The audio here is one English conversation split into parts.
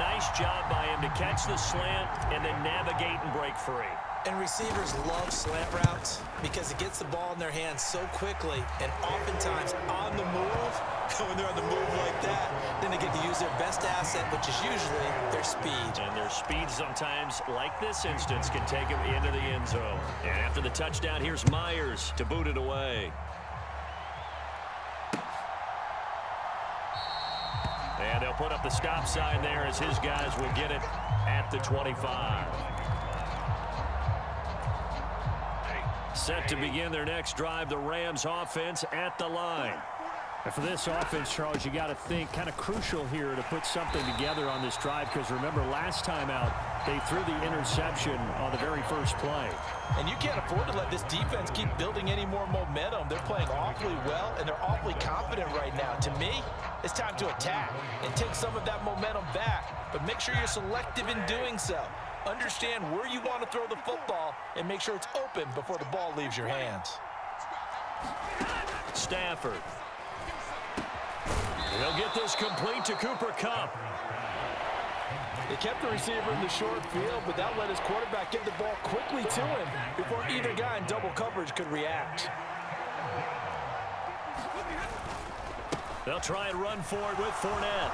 nice job by him to catch the slant and then navigate and break free. And receivers love slant routes because it gets the ball in their hands so quickly and oftentimes on the move. When they're on the move like that, then they get to use their best asset, which is usually their speed. And their speed sometimes, like this instance, can take them into the end zone. And after the touchdown, here's Myers to boot it away. And they'll put up the stop sign there as his guys will get it at the 25. Set to begin their next drive, the Rams offense at the line. And for this offense, Charles, you got to think kind of crucial here to put something together on this drive, because remember last time out they threw the interception on the very first play. And you can't afford to let this defense keep building any more momentum. They're playing awfully well, and they're awfully confident right now. To me, it's time to attack and take some of that momentum back, but make sure you're selective in doing so. Understand where you want to throw the football and make sure it's open before the ball leaves your hands. Stafford. He'll get this complete to Cooper Kupp. They kept the receiver in the short field, but that let his quarterback get the ball quickly to him before either guy in double coverage could react. They'll try and run for it with Fournette.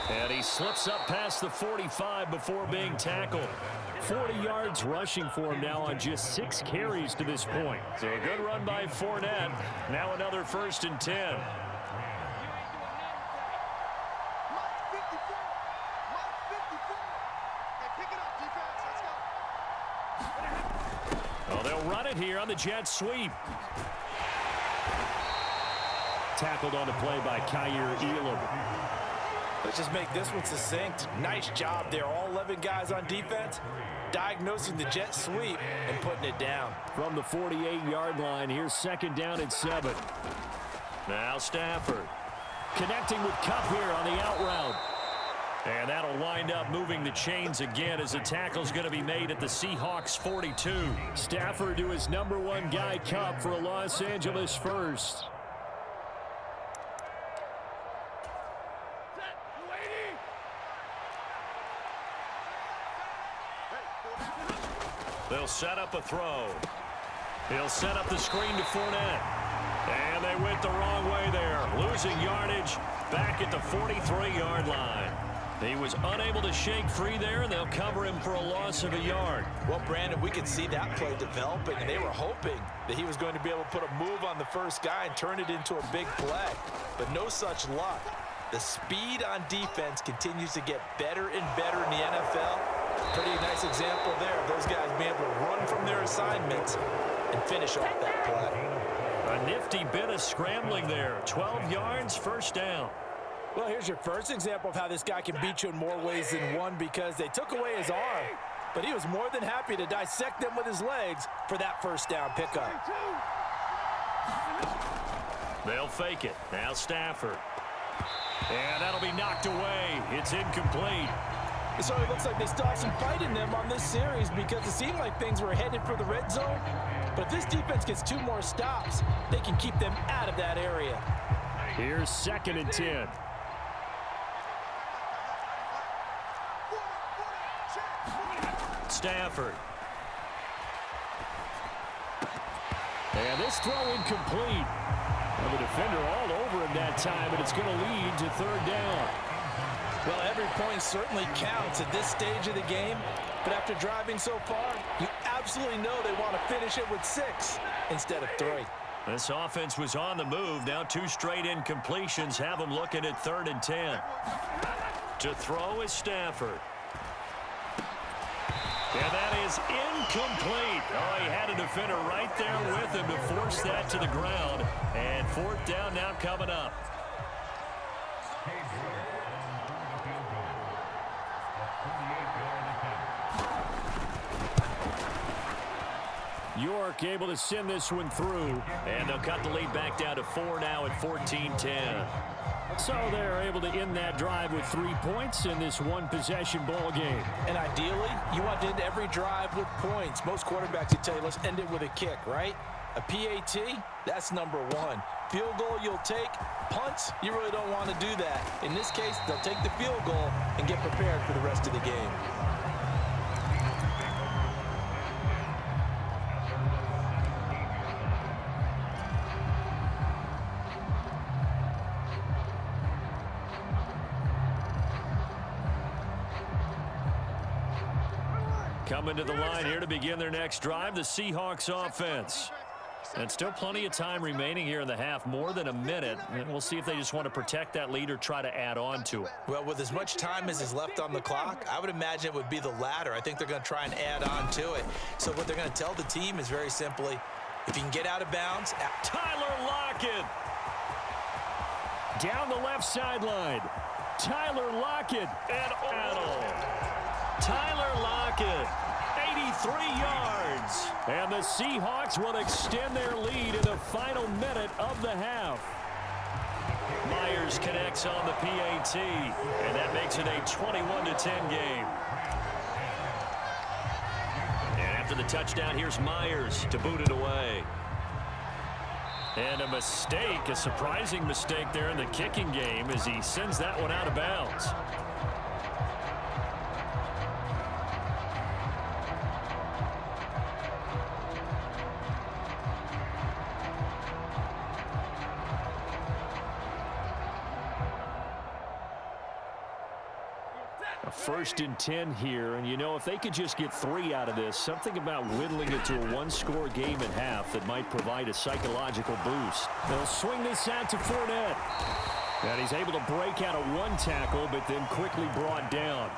And he slips up past the 45 before being tackled. 40 yards rushing for him now on just 6 carries to this point. So a good run by Fournette. Now another 1st and 10. Oh, they'll run it here on the jet sweep. Tackled on the play by Kyer Elam. Let's just make this one succinct. Nice job there. All 11 guys on defense diagnosing the jet sweep and putting it down. From the 48-yard line, here's 2nd down and 7. Now Stafford. Connecting with Kupp here on the out route. And that'll wind up moving the chains again as the tackle's going to be made at the Seahawks 42. Stafford to his #1 guy, Kupp, for a Los Angeles first. They'll set up a throw. He'll set up the screen to Fournette. And they went the wrong way there. Losing yardage back at the 43-yard line. He was unable to shake free there, and they'll cover him for a loss of a yard. Well, Brandon, we could see that play developing, and they were hoping that he was going to be able to put a move on the first guy and turn it into a big play. But no such luck. The speed on defense continues to get better and better in the NFL. Pretty nice example there of those guys being able to run from their assignments and finish off that play. A nifty bit of scrambling there. 12 yards, 1st down. Well, here's your first example of how this guy can beat you in more ways than one, because they took away his arm, but he was more than happy to dissect them with his legs for that 1st down pickup. They'll fake it. Now Stafford. And that'll be knocked away. It's incomplete. It certainly looks like they still have some fight in them on this series, because it seemed like things were headed for the red zone. But if this defense gets 2 more stops, they can keep them out of that area. Here's 2nd and 10. Stafford. And this throw incomplete. Well, the defender all over him that time, and it's going to lead to 3rd down. Well, every point certainly counts at this stage of the game, but after driving so far, you absolutely know they want to finish it with 6 instead of 3. This offense was on the move. Now 2 straight incompletions have them looking at 3rd and 10. To throw is Stafford. And that is incomplete. Oh, he had a defender right there with him to force that to the ground. And 4th down now coming up. York able to send this one through. And they'll cut the lead back down to 4 now at 14-10. So they're able to end that drive with 3 points in this one-possession ball game. And ideally, you want to end every drive with points. Most quarterbacks would tell you, let's end it with a kick, right? A PAT, that's number one. Field goal you'll take. Punts, you really don't want to do that. In this case, they'll take the field goal and get prepared for the rest of the game. Coming to the line here to begin their next drive, the Seahawks offense. And still plenty of time remaining here in the half, more than a minute. And we'll see if they just want to protect that lead or try to add on to it. Well, with as much time as is left on the clock, I would imagine it would be the latter. I think they're going to try and add on to it. So what they're going to tell the team is very simply, if you can get out of bounds. Tyler Lockett. Down the left sideline. Tyler Lockett. And Tyler Lockett. 83 yards. And the Seahawks will extend their lead in the final minute of the half. Myers connects on the PAT, and that makes it a 21-10 game. And after the touchdown, here's Myers to boot it away. And a mistake, a surprising mistake there in the kicking game as he sends that one out of bounds. First and 10 here, and you know, if they could just get 3 out of this, something about whittling it to a one-score game at half that might provide a psychological boost. They'll swing this out to Fournette. And he's able to break out of one tackle, but then quickly brought down.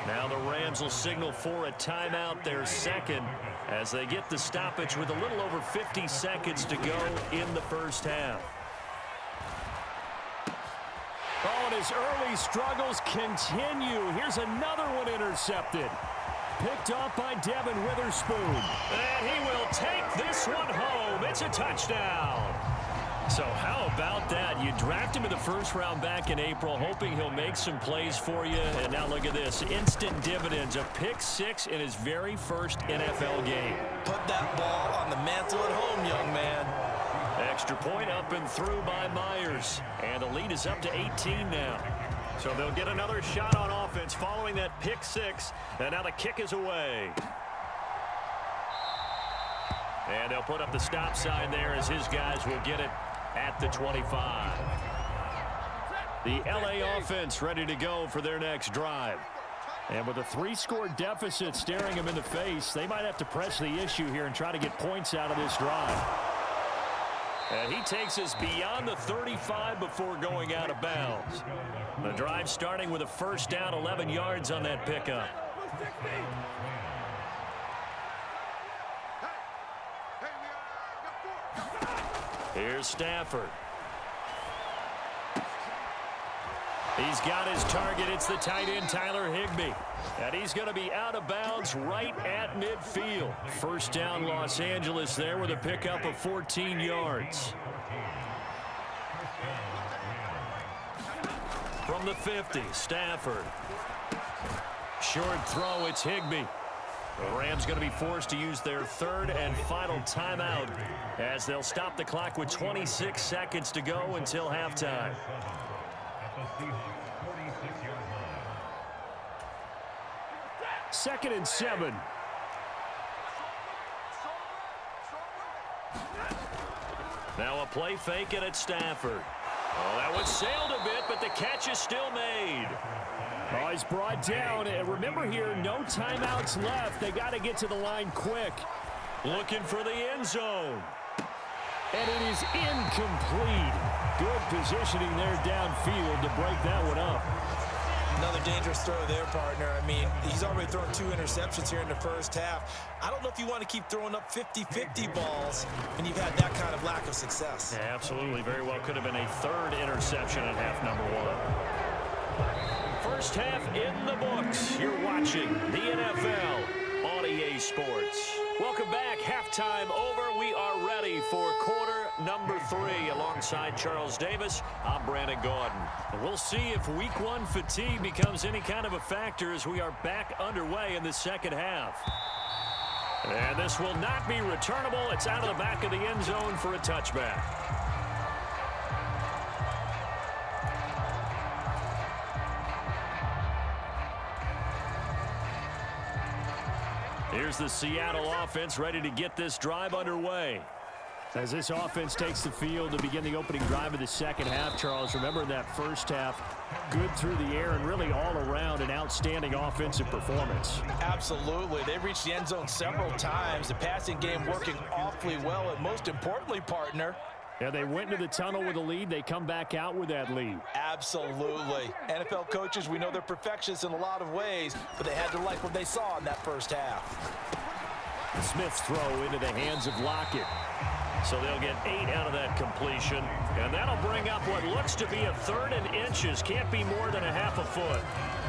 Now the Rams will signal for a timeout, their second, as they get the stoppage with a little over 50 seconds to go in the first half. Oh, and his early struggles continue. Here's another one intercepted. Picked off by Devin Witherspoon. And he will take this one home. It's a touchdown. So how about that? You draft him in the first round back in April, hoping he'll make some plays for you. And now look at this. Instant dividends. A pick 6 in his very first NFL game. Put that ball on the mantle at home, young man. Extra point up and through by Myers. And the lead is up to 18 now. So they'll get another shot on offense following that pick 6. And now the kick is away. And they'll put up the stop sign there as his guys will get it at the 25. The LA offense ready to go for their next drive. And with a 3-score deficit staring them in the face, they might have to press the issue here and try to get points out of this drive. And he takes us beyond the 35 before going out of bounds. The drive starting with a first down, 11 yards on that pickup. Here's Stafford. He's got his target. It's the tight end, Tyler Higbee. And he's going to be out of bounds right at midfield. First down, Los Angeles there with a pickup of 14 yards. From the 50, Stafford. Short throw, it's Higbee. The Rams going to be forced to use their third and final timeout as they'll stop the clock with 26 seconds to go until halftime. Second and 7. Now a play fake and it's Stafford. Oh, that one sailed a bit, but the catch is still made. Oh, he's brought down. And remember here, no timeouts left. They got to get to the line quick. Looking for the end zone. And it is incomplete. Good positioning there downfield to break that one up. Another dangerous throw there, partner. I mean, he's already thrown 2 interceptions here in the first half. I don't know if you want to keep throwing up 50-50 balls when you've had that kind of lack of success. Yeah, absolutely. Very well could have been a 3rd interception at half number 1. First half in the books. You're watching the NFL on EA Sports. Welcome back. Halftime over. We are ready for quarter number 3. Alongside Charles Davis, I'm Brandon Gordon. And we'll see if week 1 fatigue becomes any kind of a factor as we are back underway in the second half. And this will not be returnable. It's out of the back of the end zone for a touchback. Here's the Seattle offense ready to get this drive underway. As this offense takes the field to begin the opening drive of the second half, Charles, remember in that first half, good through the air and really all around an outstanding offensive performance. Absolutely. They reached the end zone several times. The passing game working awfully well, and most importantly, partner, yeah, they went into the tunnel with a lead. They come back out with that lead. absolutely. NFL coaches, we know they're perfectionists in a lot of ways, but they had to like what they saw in that first half. Smith's throw into the hands of Lockett. So they'll get 8 out of that completion, and that'll bring up what looks to be a 3rd and inches. Can't be more than a half a foot.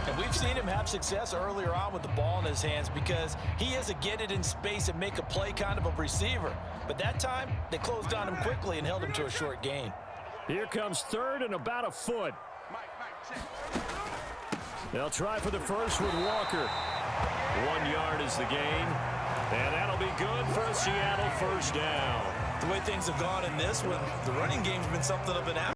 And we've seen him have success earlier on with the ball in his hands because he is a get it in space and make a play kind of a receiver. But that time, they closed on him quickly and held him to a short gain. Here comes 3rd and about a foot. They'll try for the first with Walker. 1 yard is the gain, and that'll be good for a Seattle first down. The way things have gone in this one, the running game's been something of an